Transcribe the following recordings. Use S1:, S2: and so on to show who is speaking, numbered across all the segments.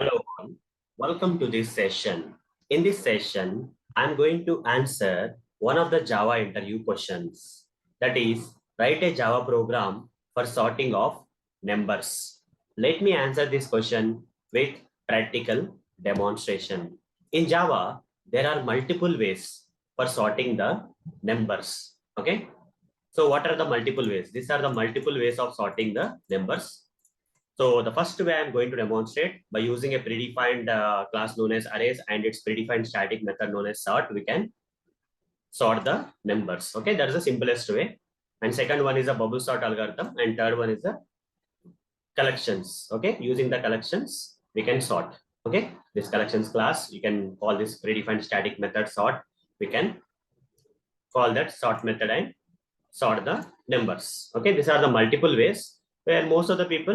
S1: Hello, all. Welcome to this session. In this session, I'm going to answer one of the Java interview questions. That is, write a Java program for sorting of numbers. Let me answer this question with practical demonstration. In Java, there are multiple ways for sorting the numbers. Okay. So what are the multiple ways? These are the multiple ways of sorting the numbers. So the first way I'm going to demonstrate by using a predefined class known as arrays and its predefined static method known as sort, we can sort the numbers. Okay, that is the simplest way. And second one is a bubble sort algorithm, and third one is the collections. Okay, using the collections, we can sort. Okay, this collections class, you can call this predefined static method sort. We can call that sort method and sort the numbers. Okay, these are the multiple ways where most of the people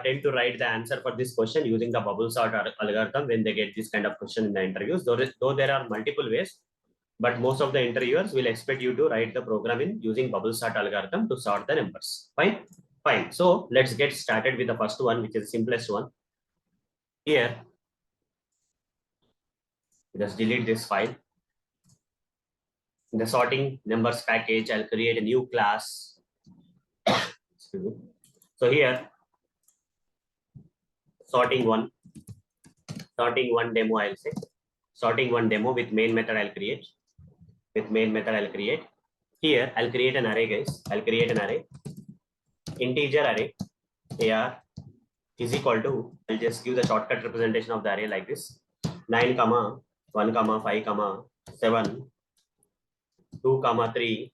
S1: tend to write the answer for this question using the bubble sort algorithm when they get this kind of question in the interviews. Though there are multiple ways, but most of the interviewers will expect you to write the program in using bubble sort algorithm to sort the numbers. Fine, fine. So let's get started with the first one, which is the simplest one. Here, just delete this file. In the sorting numbers package, I'll create a new class. So here, sorting one demo, I'll say. Sorting one demo with main method I'll create. Here, I'll create an array, guys. I'll create an array. Integer array. AR is equal to, I'll just give the shortcut representation of the array like this. 9, 1, 5, 7, 2, 3,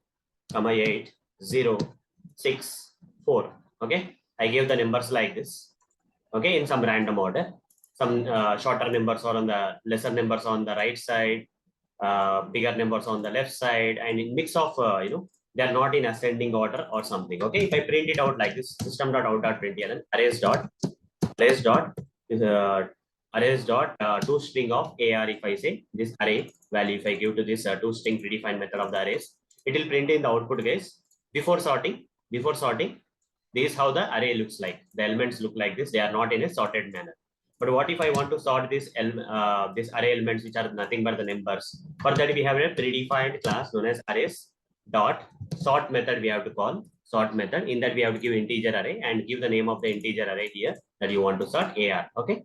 S1: 8, 0, 6, 4. Okay. I gave the numbers like this. Okay, in some random order. Some shorter numbers are on the lesser numbers on the right side, bigger numbers on the left side, and in mix of they are not in ascending order or something. Okay, if I print it out like this, system.out.println arrays dot to string of AR. If I say this array value, if I give to this to string predefined method of the arrays, it will print in the output, guys. Before sorting, this is how the array looks like. The elements look like this. They are not in a sorted manner. But what if I want to sort this array elements which are nothing but the numbers? For that, we have a predefined class known as arrays.sort method. We have to call sort method. In that, we have to give integer array and give the name of the integer array here that you want to sort AR. Okay.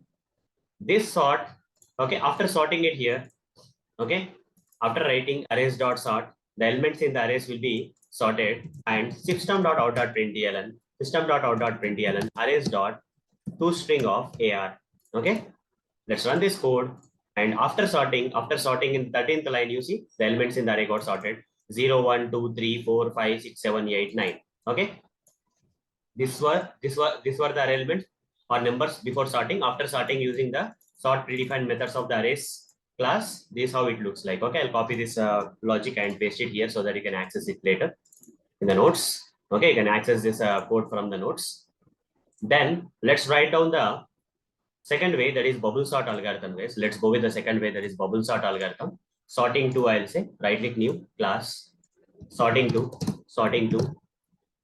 S1: This sort. Okay. After sorting it here. Okay. After writing arrays.sort, the elements in the arrays will be sorted, and system.out.println arrays dot to string of AR. Okay, let's run this code. And after sorting in 13th line, you see the elements in the array got sorted 0, 1, 2, 3, 4, 5, 6, 7, 8, 9. Okay, these were the array elements or numbers before sorting. After sorting using the sort predefined methods of the arrays class, this is how it looks like. Okay, I'll copy this logic and paste it here so that you can access it later in the notes. Okay, you can access this code from the notes. Then let's write down the second way, that is bubble sort algorithm, guys. Let's go with the second way, that is bubble sort algorithm. Sorting to, I'll say, right click new class, sorting to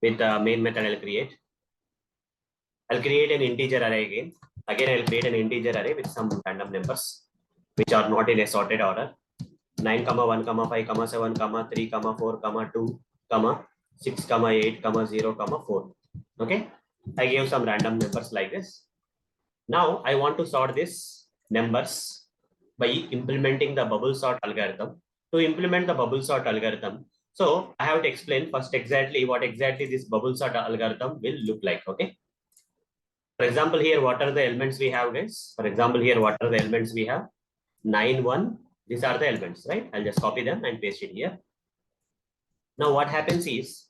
S1: with the main method I'll create. I'll create an integer array again. Again, I'll create an integer array with some random numbers which are not in a sorted order. 9, 1, 5, 7, 3, 4, 2, 6, 8, 0, 4. Okay. I gave some random numbers like this. Now I want to sort these numbers by implementing the bubble sort algorithm. To implement the bubble sort algorithm, so I have to explain first exactly what exactly this bubble sort algorithm will look like. Okay. For example, here, what are the elements we have, guys? For example, here, what are the elements we have? 9, 1. These are the elements, right? I'll just copy them and paste it here. Now, what happens is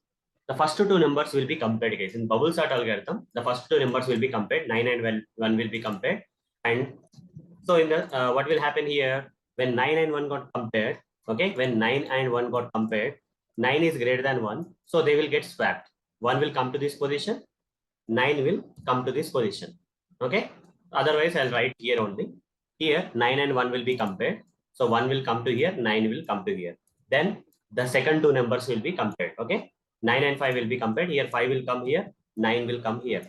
S1: the first two numbers will be compared, guys. In bubble sort algorithm, the first two numbers will be compared. 9 and 1 will be compared. And so, in the what will happen here when 9 and 1 got compared? Okay, when 9 and 1 got compared, 9 is greater than 1, so they will get swapped. 1 will come to this position, 9 will come to this position. Okay, otherwise I'll write here only. Here 9 and 1 will be compared, so 1 will come to here, 9 will come to here. Then the second two numbers will be compared. Okay, 9 and 5 will be compared. Here 5 will come here, 9 will come here.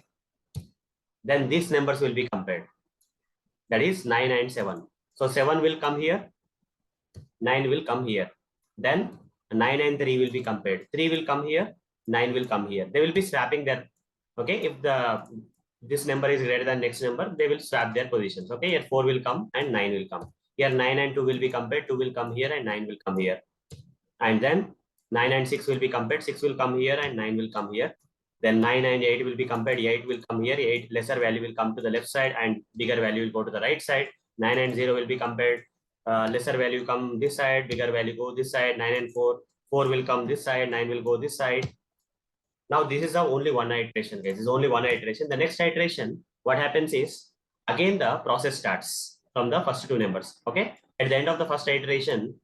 S1: Then these numbers will be compared. that is 9 and 7. So 7 will come here, 9 will come here. Then 9 and 3 will be compared. 3 will come here, 9 will come here. They will be swapping their, okay, if this number is greater than next number, they will swap their positions. Okay, here 4 will come and 9 will come. Here 9 and 2 will be compared, 2 will come here and 9 will come here. And then 9 and 6 will be compared, 6 will come here and 9 will come here. Then 9 and 8 will be compared, 8 will come here, 8 lesser value will come to the left side and bigger value will go to the right side. 9 and 0 will be compared, lesser value come this side, bigger value go this side. 9 and 4, 4 will come this side, 9 will go this side. Now this is the only one iteration, guys. This is only one iteration. The next iteration, what happens is, again the process starts from the first two numbers. Okay, at the end of the first iteration,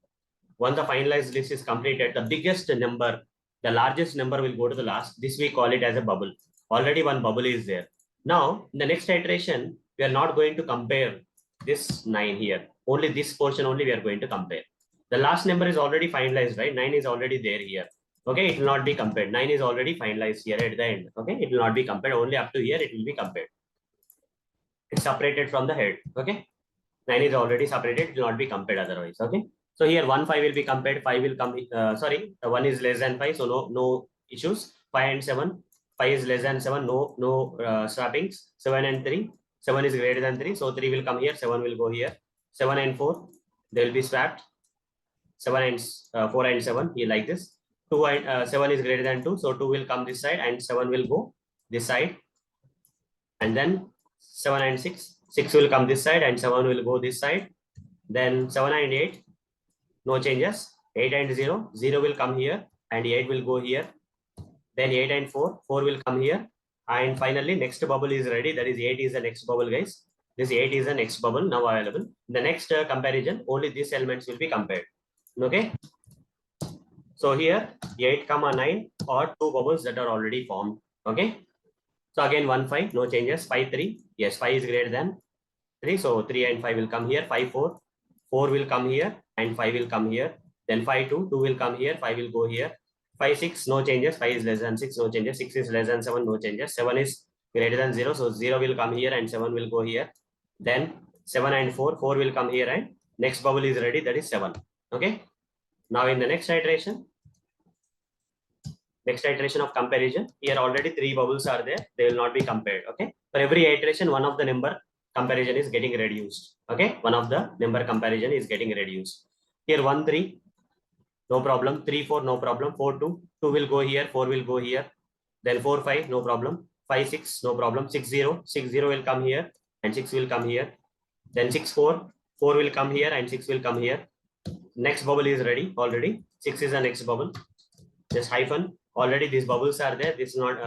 S1: once the finalized list is completed, the biggest number, the largest number will go to the last. This we call it as a bubble. Already one bubble is there. Now, in the next iteration, we are not going to compare this 9 here. Only this portion only we are going to compare. The last number is already finalized, right? 9 is already there here. Okay, it will not be compared. 9 is already finalized here at the end. Okay, it will not be compared. Only up to here it will be compared. It's separated from the head. Okay, 9 is already separated. It will not be compared otherwise. Okay. So here 1, 5 will be compared. 5 will come. Sorry, 1 is less than 5. So no issues. 5 and 7. 5 is less than 7. No swappings. 7 and 3. 7 is greater than 3. So 3 will come here. 7 will go here. 7 and 4. They will be swapped. 7 and 4 and 7. Here like this. 2 and 7 is greater than 2. So 2 will come this side and 7 will go this side. And then 7 and 6. 6 will come this side and 7 will go this side. Then 7 and 8, no changes. 8 and 0, 0 will come here and 8 will go here. Then 8 and 4, 4 will come here. And finally, next bubble is ready. That is 8 is the next bubble, guys. This 8 is the next bubble now available. The next comparison, only these elements will be compared. Okay. So here 8, 9 or two bubbles that are already formed. Okay. So again 1, 5, no changes. 5, 3. Yes, 5 is greater than 3. So 3 and 5 will come here. 5, 4. 4 will come here and 5 will come here. Then 5, 2. 2 will come here. 5 will go here. 5, 6, no changes. 5 is less than 6, no changes. 6 is less than 7, no changes. 7 is greater than 0. So 0 will come here and 7 will go here. Then 7 and 4. 4 will come here and next bubble is ready. That is 7. Okay. Now in the next iteration of comparison, here already 3 bubbles are there. They will not be compared. Okay. For every iteration, one of the number comparison is getting reduced. Okay. One of the number comparison is getting reduced. Here 1, 3, no problem. 3, 4, no problem. 4, 2, 2 will go here. 4 will go here. Then 4, 5, no problem. 5, 6, no problem. 6, 0, 6, 0 will come here and 6 will come here. Then 6, 4, 4 will come here and 6 will come here. Next bubble is ready already. 6 is the next bubble. Just hyphen. Already these bubbles are there. This is not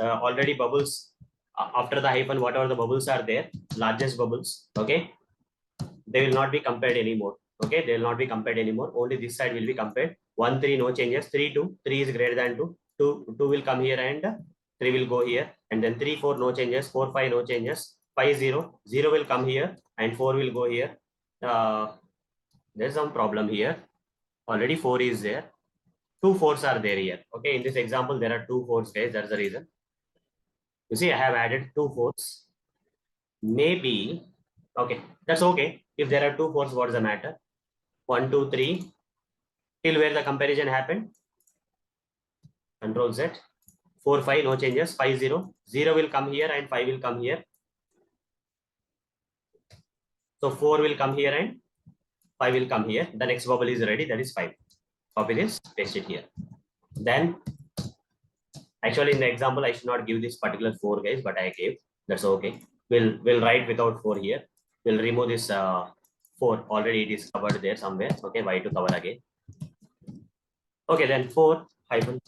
S1: already bubbles after the hyphen. Whatever the bubbles are there, largest bubbles. Okay, they will not be compared anymore. Okay, they will not be compared anymore. Only this side will be compared. 1, 3, no changes. 3, 2, 3 is greater than 2. 2 will come here and 3 will go here. And then 3, 4, no changes. 4, 5, no changes. 5, 0, 0 will come here and 4 will go here. There's some problem here. Already 4 is there. 2 4s are there here. Okay, in this example, there are 2 4s, guys. That's the reason. You see, I have added 2 4s. Maybe, okay, that's okay. If there are 2 4s, what is the matter? 1, 2, 3. Till where the comparison happened? Control Z. 4, 5, no changes. 5, 0. 0 will come here and 5 will come here. So 4 will come here and 5 will come here. The next bubble is ready. That is 5. Copy this, paste it here. Then, actually in the example, I should not give this particular 4, guys, but I gave. That's okay. We'll write without 4 here. We'll remove this 4. Already it is covered there somewhere. Okay, why to cover again? Okay, then 4 hyphen.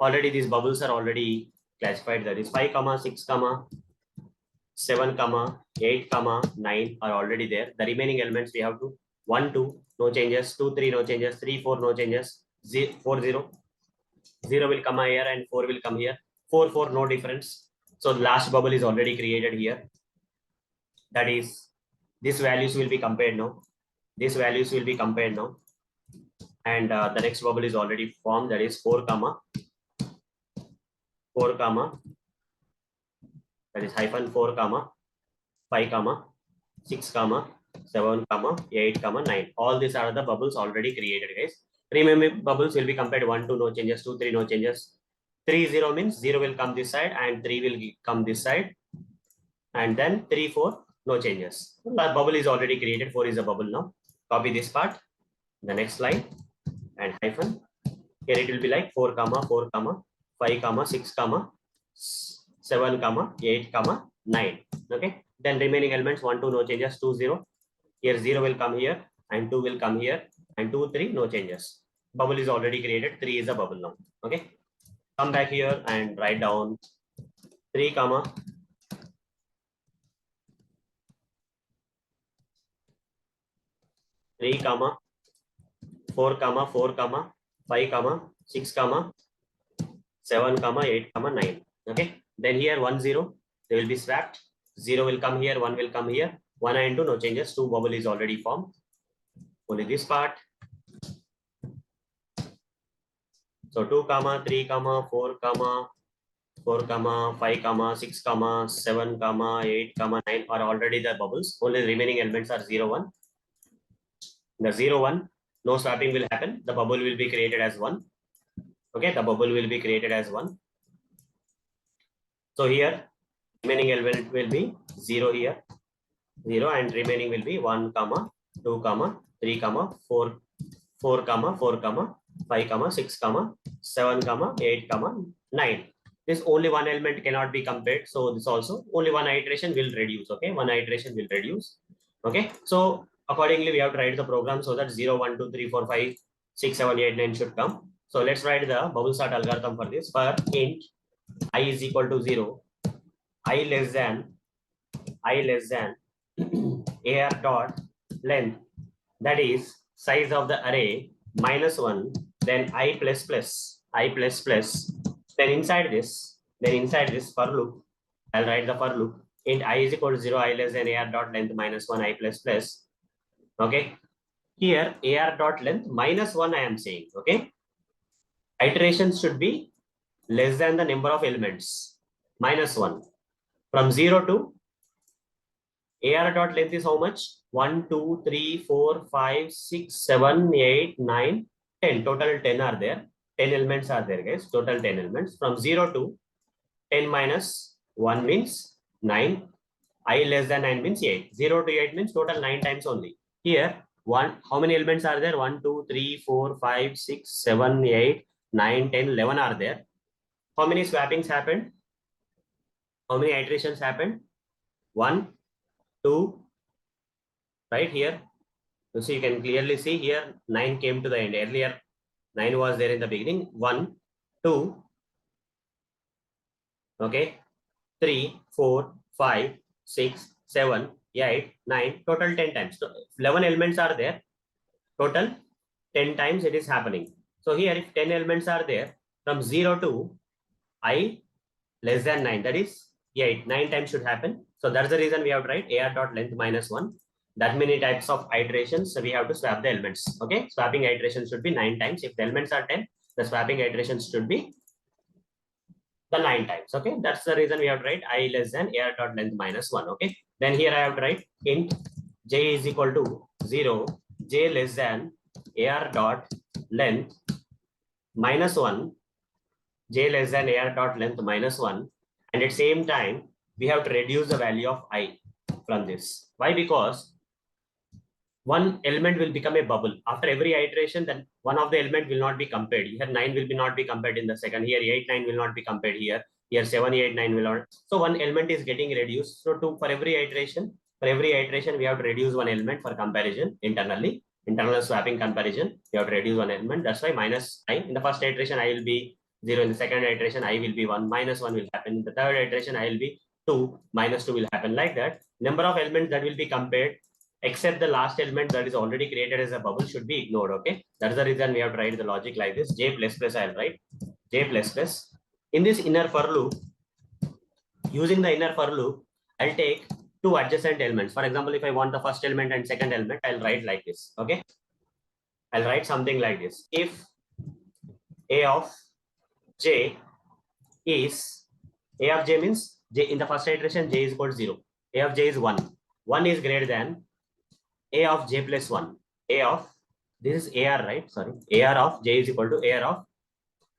S1: Already these bubbles are already classified. That is 5, 6, 7, 8, 9 are already there. The remaining elements we have to 1, 2, no changes. 2, 3, no changes. 3, 4, no changes. 4, 0. 0 will come here and 4 will come here. 4, 4, no difference. So the last bubble is already created here. That is, these values will be compared now. These values will be compared now. And the next bubble is already formed. That is 4, 4, that is hyphen 4, 5, 6 comma 7 comma 8 comma 9. All these are the bubbles already created, guys. Remember, bubbles will be compared 1 2 no changes, 2 3 no changes, 3 0 means 0 will come this side and 3 will come this side, and then 3 4 no changes. The bubble is already created. 4 is a bubble now. Copy this part, the next line, and hyphen. Here it will be like 4 comma 4 comma 5 comma 6 comma 7 comma 8 comma 9. Okay, then remaining elements 1 2 no changes, 2 0. Here 0 will come here and 2 will come here, and 2 3 no changes. Bubble is already created. 3 is a bubble now. Okay, come back here and write down 3 comma 3 comma 4 comma 4 comma 5 comma 6 comma 7 comma 8 comma 9. Okay, then here 1 0, they will be swapped. 0 will come here, 1 will come here. 1 and 2 no changes. 2 bubble is already formed. Only this part. So 2 comma 3 comma 4 comma 4 comma 5 comma 6 comma 7 comma 8 comma 9 are already the bubbles. Only remaining elements are 0 1. The 0 1, no swapping will happen. The bubble will be created as 1. Okay, the bubble will be created as 1. So here remaining element will be 0 here, 0, and remaining will be 1 comma 2 comma 3 comma 4 4 comma 4 comma 5 comma 6 comma 7 comma 8 comma 9. This only one element cannot be compared, so this also only one iteration will reduce. Okay, one iteration will reduce. Okay, so accordingly we have to write the program so that 0 1 2 3 4 5 6 7 8 9 should come. So let's write the bubble sort algorithm for this. For int I is equal to 0, I less than ar dot length, that is size of the array, minus 1, then I plus plus, then inside this for loop, I'll write the for loop. Int I is equal to 0, I less than ar dot length minus 1, I plus plus. Okay, here ar dot length minus 1 I am saying. Okay, iterations should be less than the number of elements, minus 1. From 0 to AR dot length is how much? 1, 2, 3, 4, 5, 6, 7, 8, 9, 10. Total 10 are there. 10 elements are there, guys. Total 10 elements. From 0 to 10 minus 1 means 9. I less than 9 means 8. 0 to 8 means total 9 times only. Here, how many elements are there? 1, 2, 3, 4, 5, 6, 7, 8, 9, 10, 11 are there. How many swappings happened? How many iterations happened? 1, 2, right here. So you can clearly see here 9 came to the end. Earlier 9 was there in the beginning. 1, 2, okay, 3, 4, 5, 6, 7, 8, 9, total 10 times. So 11 elements are there. Total 10 times it is happening. So here if 10 elements are there, from 0 to I less than 9, that is 8, 9 times should happen. So that's the reason we have to write ar dot length minus 1. That many types of iterations, so we have to swap the elements. Okay, swapping iterations should be 9 times. If the elements are 10, the swapping iterations should be the 9 times. Okay, that's the reason we have to write I less than ar dot length minus 1. Okay, then here I have to write int j is equal to 0, j less than ar dot length minus 1, j less than ar dot length minus 1, and at same time we have to reduce the value of I from this. Why? Because one element will become a bubble. After every iteration, then one of the element will not be compared. Here 9 will be not be compared in the second. Here 8, 9 will not be compared here. Here 7, 8, 9 will not. So one element is getting reduced. So for every iteration, we have to reduce one element for comparison internally. Internal swapping comparison, we have to reduce one element. That's why minus I. In the first iteration, I will be 0. In the second iteration, I will be 1. Minus 1 will happen. In the third iteration, I will be 2. Minus 2 will happen. Like that. Number of elements that will be compared except the last element that is already created as a bubble should be ignored. Okay, that's the reason we have to write the logic like this. J plus plus, I'll write J plus plus. In this inner for loop, using the inner for loop, I'll take two adjacent elements. For example, if I want the first element and second element, I'll write like this. Okay, I'll write something like this. If a of j is, a of j means j in the first iteration, j is equal to 0. A of j is 1. 1 is greater than A of j plus 1. A of, this is AR, right? Sorry. AR of j is equal to AR of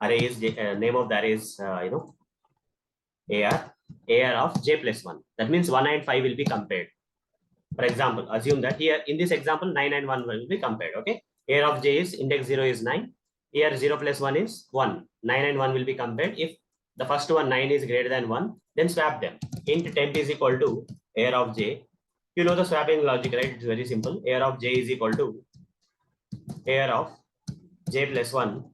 S1: array is name of the array is, AR. AR of j plus 1. That means 1 and 5 will be compared. For example, assume that here in this example, 9 and 1 will be compared. Okay. AR of j is index 0 is 9. Here 0 plus 1 is 1. 9 and 1 will be compared. If the first one 9 is greater than 1, then swap them. Int temp is equal to AR of j. You know the swapping logic, right? It's very simple. AR of j is equal to AR of j plus 1.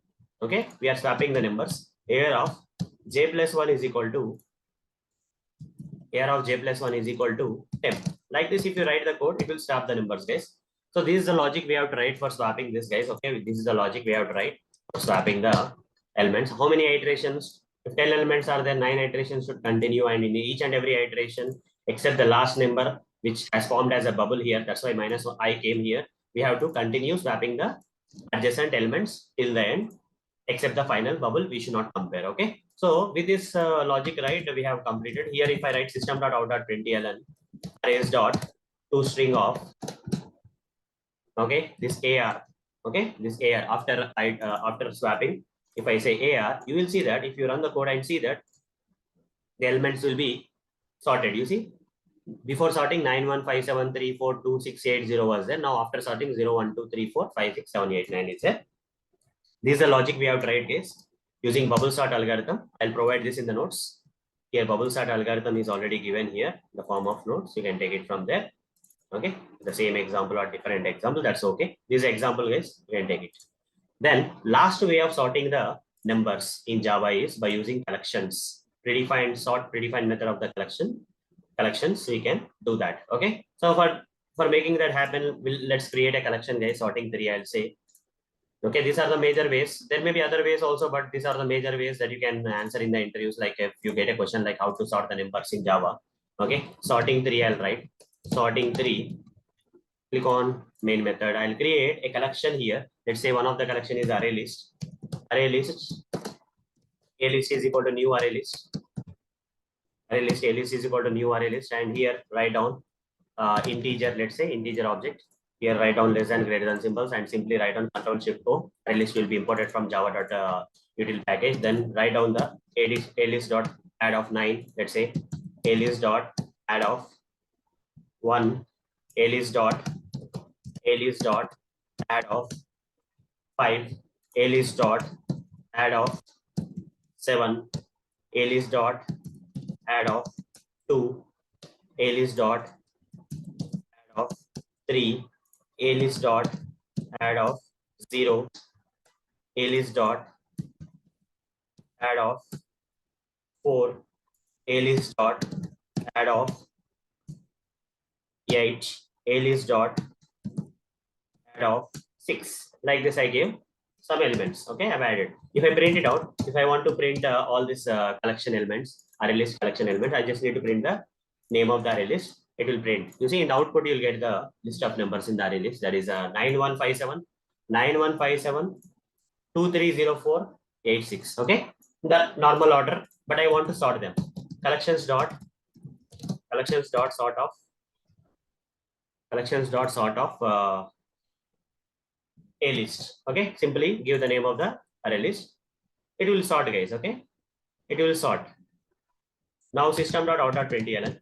S1: Okay. We are swapping the numbers. AR of j plus 1 is equal to AR of j plus 1 is equal to temp. Like this, if you write the code, it will swap the numbers, guys. So this is the logic we have to write for swapping this, guys. Okay, this is the logic we have to write for swapping the elements. How many iterations? If 10 elements are there, 9 iterations should continue, and in each and every iteration, except the last number, which has formed as a bubble here, that's why minus I came here. We have to continue swapping the adjacent elements till the end, except the final bubble, we should not compare. Okay. So with this logic, right, we have completed. Here, if I write system.out.println arrays dot to string of, okay, this AR, okay, this AR after swapping, if I say AR, you will see that if you run the code and see that the elements will be sorted. You see, before sorting 9 1 5 7 3 4 2 6 8 0 was there. Now after sorting 0 1 2 3 4 5 6 7 8 9 is there. This is the logic we have tried, guys, using bubble sort algorithm. I'll provide this in the notes. Here, bubble sort algorithm is already given here, the form of notes. You can take it from there. Okay, the same example or different example, that's okay. This example, guys, you can take it. Then last way of sorting the numbers in Java is by using collections. Predefined method of the collections, we can do that. Okay, so for making that happen, let's create a collection, guys. Sorting 3, I'll say. Okay, these are the major ways. There may be other ways also, but these are the major ways that you can answer in the interviews. Like if you get a question like how to sort the numbers in Java. Okay, sorting 3, I'll write sorting 3. Click on main method. I'll create a collection here. Let's say one of the collection is array list. Array list. A list is equal to new array list. Array list. A list is equal to new array list. And here write down integer. Let's say integer object. Here write down less than greater than symbols and simply write down Control Shift O. Array list will be imported from java.util package. Then write down the a list dot add of 9. Let's say a list dot add of 1. A list dot add of 5. A list dot add of 7. A list dot add of 2. A list dot add of 3. A list dot add of 0. A list dot add of 4. A list dot add of 8. A list dot add of 6. Like this, I gave some elements. Okay, I've added. If I print it out, if I want to print all these collection elements, array list collection elements, I just need to print the name of the array list. It will print. You see, in the output, you'll get the list of numbers in the array list. That is 9157, 9157, 2304, 86. Okay, the normal order, but I want to sort them. Collections.sort of a list. Okay, simply give the name of the array list. It will sort, guys. Okay, it will sort. Now system.out.println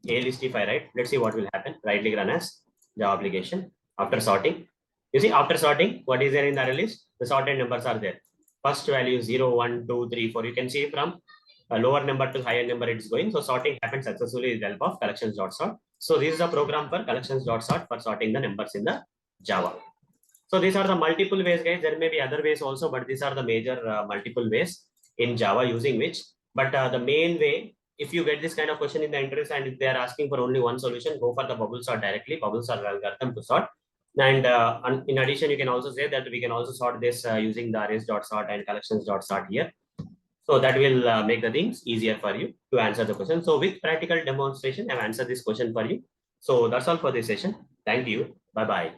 S1: a list, if I write, let's see what will happen. Right click, run as Java application. After sorting, you see, after sorting, what is there in the array list? The sorted numbers are there. First value 0 1 2 3 4. You can see from a lower number to higher number it's going. So sorting happens successfully with the help of collections.sort. So this is a program for collections.sort for sorting the numbers in the Java. So these are the multiple ways, guys. There may be other ways also, but these are the major multiple ways in Java using which. But the main way, if you get this kind of question in the interviews and if they are asking for only one solution, go for the bubble sort directly. Bubble sort algorithm to sort. And in addition, you can also say that we can also sort this using the Arrays.sort and Collections.sort here. So that will make the things easier for you to answer the question. So with practical demonstration, I've answered this question for you. So that's all for this session. Thank you. Bye-bye.